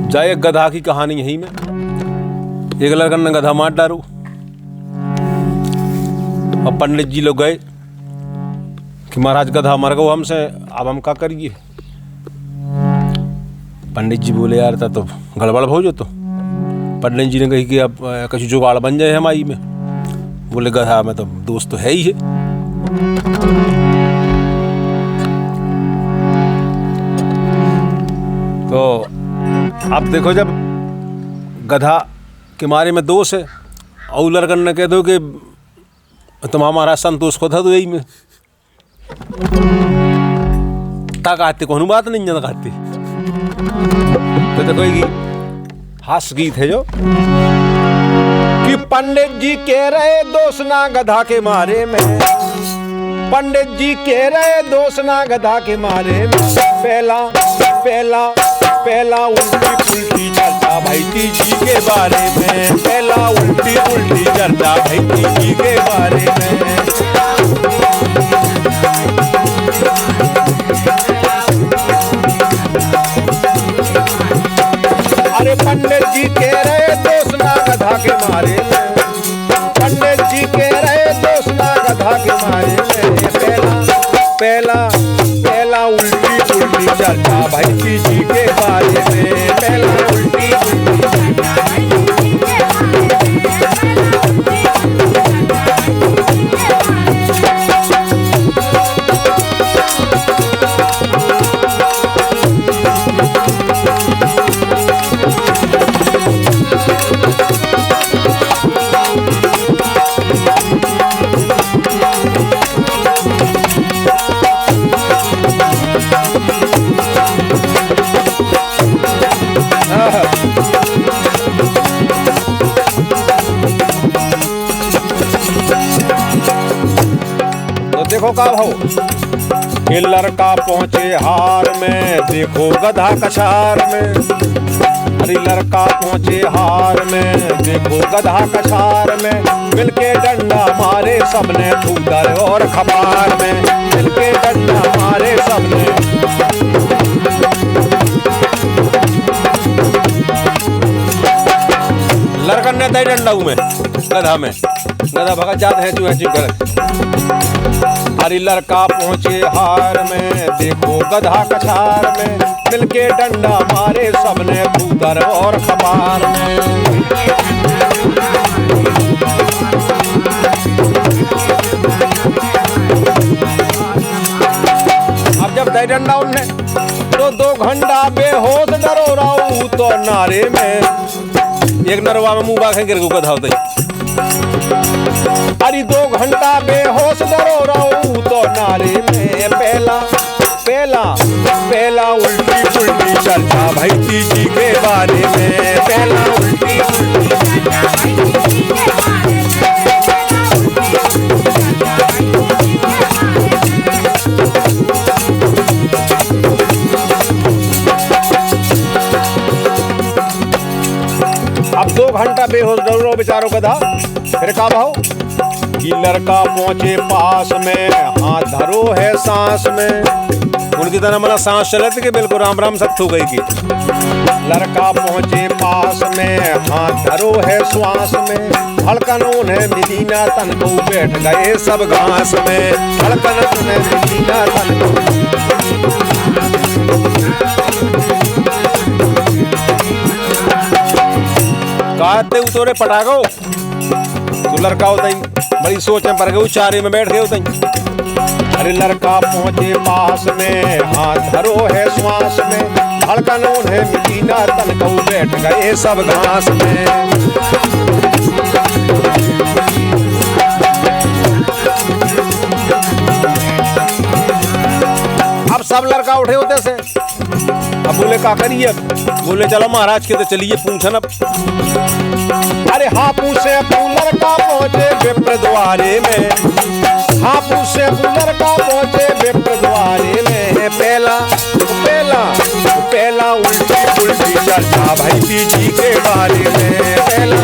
जाए एक गधा की कहानी यही में। एक लड़का ने गधा मार डारू और पंडित जी लोग गए कि महाराज गधा मर गो हमसे, अब हम क्या करिए। पंडित जी बोले यार तो गड़बड़ हो जो। तो पंडित जी ने कही कि अब कुछ जुगाड़ बन जाए हमारी में। बोले गधा में तो दोस्त तो है ही है। तो अब देखो, जब गधा के मारे में दोष है और लड़कन ने कह दो कि तुम हमारा संतोष को था तो यही में ता कहते कोई बात नहीं जाना कहते। तो देखो ये हास्य गीत है जो कि पंडित जी कह रहे दोष ना गधा के मारे में, पंडित जी कह रहे दोष ना गधा के मारे में। पहला पहला पहला उल्टी पुल्टी चर्चा भैती जी के बारे में, पहला उल्टी पुल्टी चर्चा भैती जी के बारे में। अरे पंडित जी कह रहे दोष ना गधा के मारे में, पंडित जी कह रहे दोष ना गधा के मारे में। पहला पहला पहला उल्टी पुल्टी चर्चा भैती जी के बारे में, पहला उल्टी पुल्टी चर्चा भैती जी के देखो का भाव। ये लड़का पहुंचे हार में, देखो गधा कछार में। अरे लड़का पहुंचे हार में, देखो गधा कछार में। मिलके डंडा मारे सबने थूदर और खपार में, मिलके डंडा मारे सबने। लड़कन ने दे डंडा में गधा में, गधा भगत जाते हैं चूहे चुप कर। अरे लड़का पहुंचे हार में, देखो गधा कछार में। मिलके डंडा मारे सबने थूदर और खपार में। अब जब दे डंडा उनने तो 2 घंटा बेहोश डरो राऊ तो नारे में। एक नरवा में मुंह बाखे गिर गधा होते। अरे 2 घंटा बेहोश डरो रहूं तो नारे में। पहला पहला पहला उल्टी पुल्टी चर्चा भैती जी के बारे में, पहला उल्टी पुल्टी चर्चा भैती जी के बारे में। अब 2 घंटा बेहोश डरो बेचारो गधा। फिर का भाव कि लड़का पहुंचे पास में, हाथ धरो है सांस में। उनकी तरह मतलब सांस चले थे कि बिल्कुल राम राम सत्य हो गई की। लड़का पहुंचे पास में, हाथ धरो है श्वास में। धड़कन उन्हें मिली ना तन को, बैठ गए सब घास में। धड़कन उन्हें मिली ना तन को। कहते उतोरे पटाखो तो लड़का होता ही बड़ी सोच में पड़ गए, चारे में बैठ गए होता ही। अरे लड़का पहुंचे पास में, हाथ धरो है श्वास में। धड़कन उन्हें मिली ना तन को, बैठ गए सब घास में। अब सब लड़का उठे होते से। अब बोले का करिए, बोले चलो महाराज के तो चलिए पूछन। अब अरे हाँ पूछे लड़का पहुंचे विप्र द्वारे में, हाँ पूछे लड़का पहुंचे विप्र द्वारे में। पहला पहला पहला उल्टी पुल्टी चर्चा भैती जी के बारे में, पहला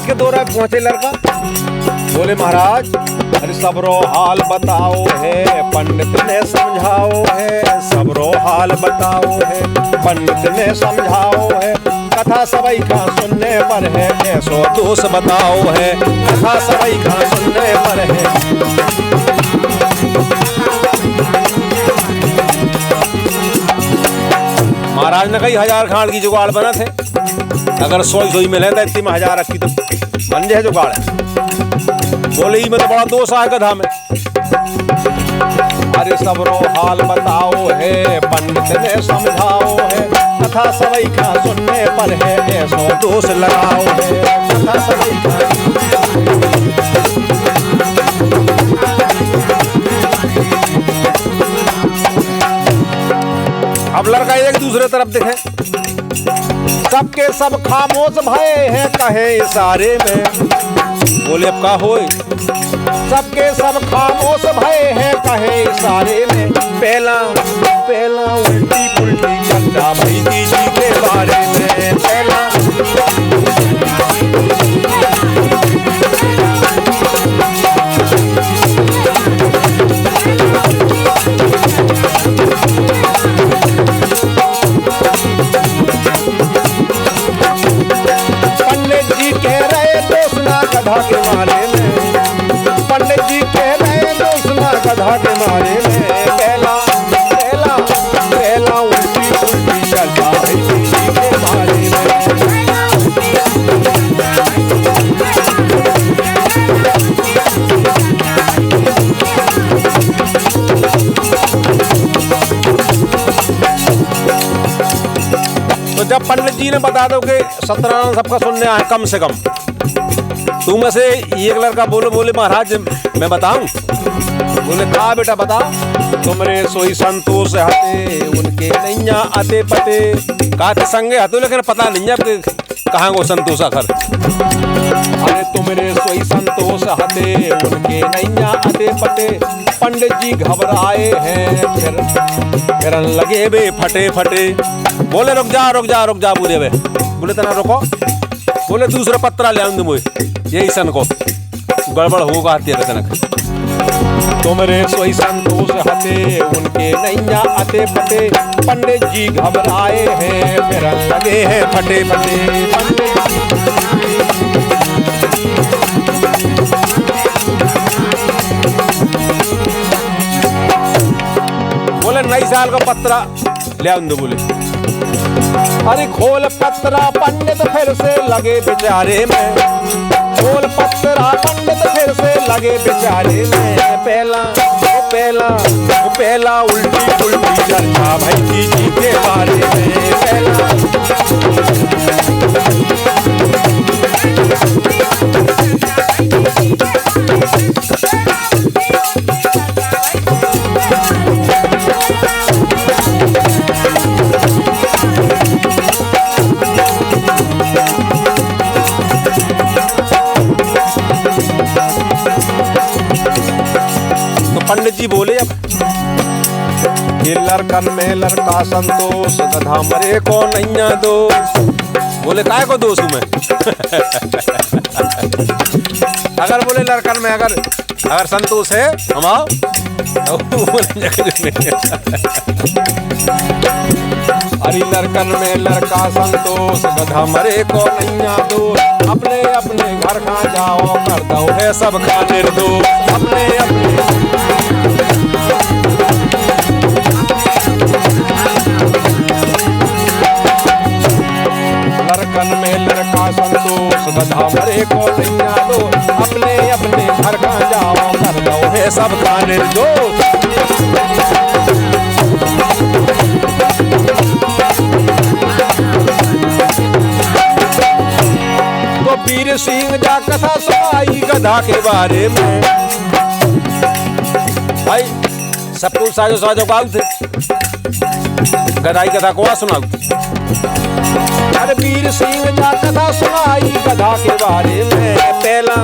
के दौरा पहुंचे लड़का, बोले महाराज अरे सबरो हाल बताओ है, पंडित ने समझाओ है, सबरो हाल बताओ है, पंडित ने समझाओ है, कथा सबई का सुनने पर है, ऐसो दोष बताओ है, कथा सबई का सुनने पर है। महाराज ने कही 1000 खाड़ की जुगाड़ बना थे, अगर सोई मिले तो इतनी में 1000 रखी तो बन जाए जुगाड़ है। बोले ही में तो बड़ा दोष आए गधा में। अरे सबरो हाल बताओ है, पंडित ने समझाओ है, कथा सबई का सुनने पर है, ऐसो दोष लगाओ है, कथा सबई का। अब लड़का एक दूसरे तरफ देखे, सबके सब खामोश भय हैं कहे इशारे में। बोले अब का होए, सबके सब खामोश भय हैं कहे इशारे में। पहला पहला उल्टी पुल्टी चर्चा भई जी के बारे में, पहला गधा के मारे में, पंडित जी कह रहे दोसना गधा के मारे में। पहला पहला पहला उल्टी पुल्टी चर्चा भई जी के बारे में। तो जब पंडित जी ने बता दो कि सत्यनारायण सबका सुनने आए कम से कम, तुम में से एक लड़का बोले महाराज मैं बताऊं। बोले कहा बेटा बताओ। तुमरे सोई संतोष हते, उनके नैया आते पते, कहते संगे हतो लेकिन पता नहीं है कहाँ को संतोष आखिर। अरे तुमरे सोई संतोष हते, उनके नैया आते पते, पंडित जी घबराए हैं फिर लगे बे फटे फटे। बोले रुक जा बोले वे। बोले तना रुको। बोले दूसरा पत्रा ले आऊंगे मुझे यही सन को गड़बड़ होगा हत्या कनक। तुमरे सोई संतोष हते, उनके नैया आते पते, पंडित जी घबराए हैं फिर लगे हैं फटे फटे। बोले नई साल का पत्रा ले आऊंगे। बोले अरे खोल पत्रा पंडित फिर से लगे बेचारे में, खोल पत्रा पंडित फिर से लगे बेचारे में। पहला पहला पहला उल्टी पुल्टी चर्चा भई जी के बारे में। पहला पंडित जी बोले अब ये लड़कन में लड़का संतोष, गधा मरे को नैया दोष। बोले काय को दोष हूं मैं। अगर बोले लड़कन में अगर संतोष है हम आओ तो अरे लड़कन में लड़का संतोष, गधा मरे को नैया दोष। अपने अपने घर का जाओ कर दो है सबका निर्दोष। अपने अपने लड़कन में लड़का संतोष, गधा मरे को नैया दो। अपने अपने घर का जाओ कर दो है सबका निर्दोष। तो वीर सिंह जा कथा सुनाई गधा के बारे में। भाई सब कुछ साजो साजो गाँव थे, गधाई कथा को सुनाऊ। अरे वीर सिंह जा कथा सुनाई गधा के बारे में। पहला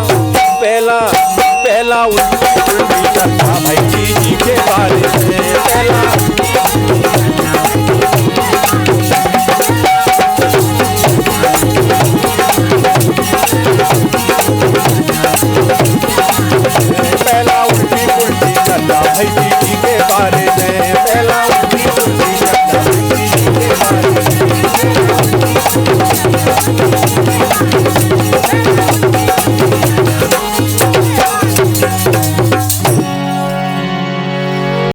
पहला पहला उल्टी चर्चा भई जी के बारे में। पहला